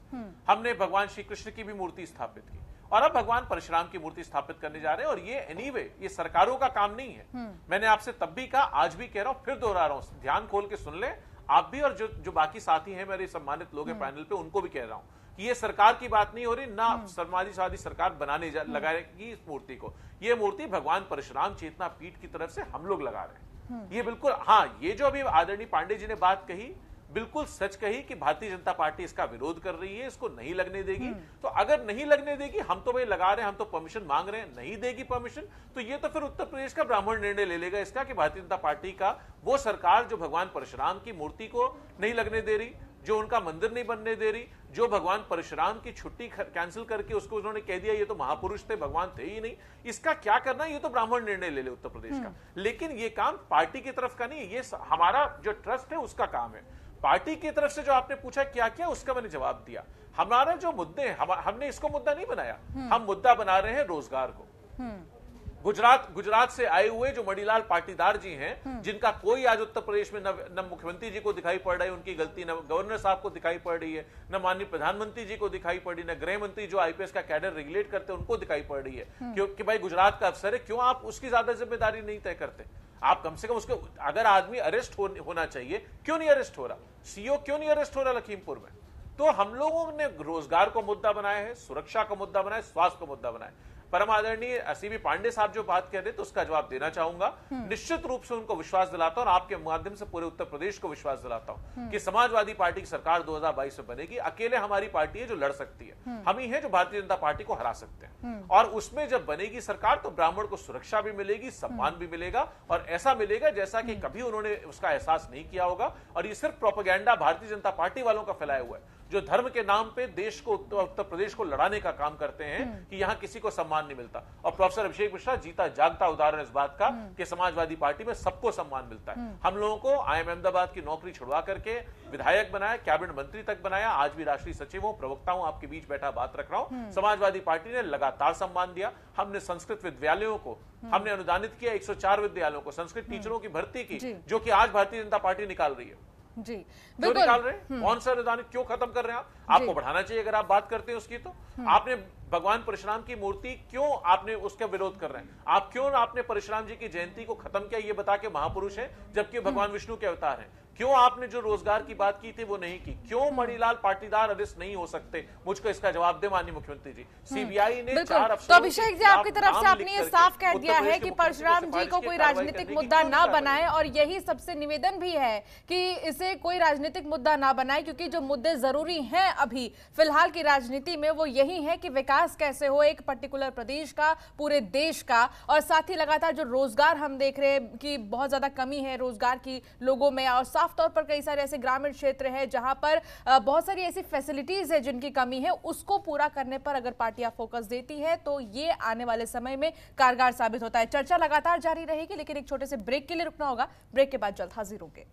हमने भगवान श्री कृष्ण की भी मूर्ति स्थापित की, और अब भगवान परशुराम की मूर्ति स्थापित करने जा रहे हैं। और ये एनीवे ये सरकारों का काम नहीं है। मैंने आपसे तब भी कहा, आज भी कह रहा हूं, फिर दोहरा रहा हूं, ध्यान खोल के सुन ले आप भी, और जो बाकी साथी हैं मेरे सम्मानित लोग हैं पैनल पे, उनको भी कह रहा हूं कि ये सरकार की बात नहीं हो रही, ना समाजवादी सरकार बनाने लगाएगी इस मूर्ति को। ये मूर्ति भगवान परशुराम चेतना पीठ की तरफ से हम लोग लगा रहे हैं। ये बिल्कुल, हाँ, ये जो अभी आदरणीय पांडे जी ने बात कही, बिल्कुल सच कही कि भारतीय जनता पार्टी इसका विरोध कर रही है, इसको नहीं लगने देगी। तो अगर नहीं लगने देगी, हम तो भाई लगा रहे हैं, हम तो परमिशन मांग रहे हैं, नहीं देगी परमिशन, तो ये तो फिर उत्तर प्रदेश का ब्राह्मण निर्णय ले लेगा इसका कि भारतीय जनता पार्टी का वो सरकार जो भगवान परशुराम की मूर्ति को नहीं लगने दे रही, जो उनका मंदिर नहीं बनने दे रही, जो भगवान परशुराम की छुट्टी कैंसिल करके उसको उन्होंने कह दिया ये तो महापुरुष थे, भगवान थे ही नहीं, इसका क्या करना, ये तो ब्राह्मण निर्णय ले ले उत्तर प्रदेश का। लेकिन ये काम पार्टी की तरफ का नहीं, ये हमारा जो ट्रस्ट है उसका काम है। पार्टी की तरफ से जो आपने पूछा क्या क्या, उसका मैंने जवाब दिया। हमारा जो मुद्दे हैं, हमने इसको मुद्दा नहीं बनाया, हम मुद्दा बना रहे हैं रोजगार को। गुजरात से आए हुए जो मणिलाल पाटीदार जी हैं, जिनका कोई आज उत्तर प्रदेश में न मुख्यमंत्री जी को दिखाई पड़ रही है उनकी गलती, न गवर्नर साहब को दिखाई पड़ रही है, न माननीय प्रधानमंत्री जी को दिखाई पड़ रही है, न गृह मंत्री जो आईपीएस का कैडर रेगुलेट करते हैं उनको दिखाई पड़ रही है। क्योंकि भाई गुजरात का अफसर है, क्यों आप उसकी ज्यादा जिम्मेदारी नहीं तय करते? आप कम से कम उसको, अगर आदमी अरेस्ट होना चाहिए, क्यों नहीं अरेस्ट हो रहा? सीओ क्यों नहीं अरेस्ट हो रहा लखीमपुर में? तो हम लोगों ने रोजगार को मुद्दा बनाया है, सुरक्षा को मुद्दा बनाया, स्वास्थ्य को मुद्दा बनाया। परम आदरणीय सीबी पांडे साहब जो बात कह रहे तो उसका जवाब देना चाहूंगा। निश्चित रूप से उनको विश्वास दिलाता हूं और आपके माध्यम से पूरे उत्तर प्रदेश को विश्वास दिलाता हूं कि समाजवादी पार्टी की सरकार 2022 में बनेगी। अकेले हमारी पार्टी है जो लड़ सकती है, हम ही है जो भारतीय जनता पार्टी को हरा सकते हैं। और उसमें जब बनेगी सरकार तो ब्राह्मण को सुरक्षा भी मिलेगी, सम्मान भी मिलेगा, और ऐसा मिलेगा जैसा कि कभी उन्होंने उसका एहसास नहीं किया होगा। और ये सिर्फ प्रोपेगेंडा भारतीय जनता पार्टी वालों का फैलाया हुआ है। जो धर्म के नाम पे देश को, उत्तर प्रदेश को लड़ाने का काम करते हैं कि यहां किसी को सम्मान नहीं मिलता। और प्रोफेसर अभिषेक मिश्रा जीता जागता उदाहरण इस बात का कि समाजवादी पार्टी में सबको सम्मान मिलता है। हम लोगों को IIM अहमदाबाद की नौकरी छुड़वा करके विधायक बनाया, कैबिनेट मंत्री तक बनाया, आज भी राष्ट्रीय सचिव हूं, प्रवक्ता हूं, आपके बीच बैठा बात रख रहा हूं। समाजवादी पार्टी ने लगातार सम्मान दिया। हमने संस्कृत विद्यालयों को हमने अनुदानित किया, 104 विद्यालयों को, संस्कृत टीचरों की भर्ती की, जो कि आज भारतीय जनता पार्टी निकाल रही है। जी क्यों निकाल रहे हैं? कौन सा अनुदानित क्यों खत्म कर रहे हैं? आपको बढ़ाना चाहिए अगर आप बात करते हैं उसकी। तो आपने भगवान परशुराम की मूर्ति क्यों आपने उसका विरोध कर रहे हैं? आप क्यों आपने परशुराम जी की जयंती को खत्म किया ये बता के महापुरुष हैं, जबकि भगवान विष्णु के अवतार हैं? क्यों आपने जो रोजगार की बात की थी वो नहीं की? क्यों मणिलाल पाटीदार अरेस्ट नहीं हो सकते? मुझको इसका जवाब दे माननीय मुख्यमंत्री जी। सीबीआई ने 4 अफसरों तो अभिषेक जी, आपकी तरफ से आपने ये साफ कह दिया है कि परशुराम जी को कोई राजनीतिक मुद्दा ना बनाए, और यही सबसे निवेदन भी है कि इसे कोई राजनीतिक मुद्दा ना बनाए, क्योंकि जो मुद्दे जरूरी हैं अभी फिलहाल की राजनीति में वो यही है कि विकास कैसे हो एक पर्टिकुलर प्रदेश का, पूरे देश का, और साथ ही लगातार जो रोजगार हम देख रहे हैं कि बहुत ज्यादा कमी है रोजगार की लोगों में, और साफ तौर पर कई सारे ऐसे ग्रामीण क्षेत्र हैं जहां पर बहुत सारी ऐसी फैसिलिटीज है जिनकी कमी है, उसको पूरा करने पर अगर पार्टियां फोकस देती है तो ये आने वाले समय में कारगर साबित होता है। चर्चा लगातार जारी रहेगी, लेकिन एक छोटे से ब्रेक के लिए रुकना होगा। ब्रेक के बाद जल्द हाजिर होंगे।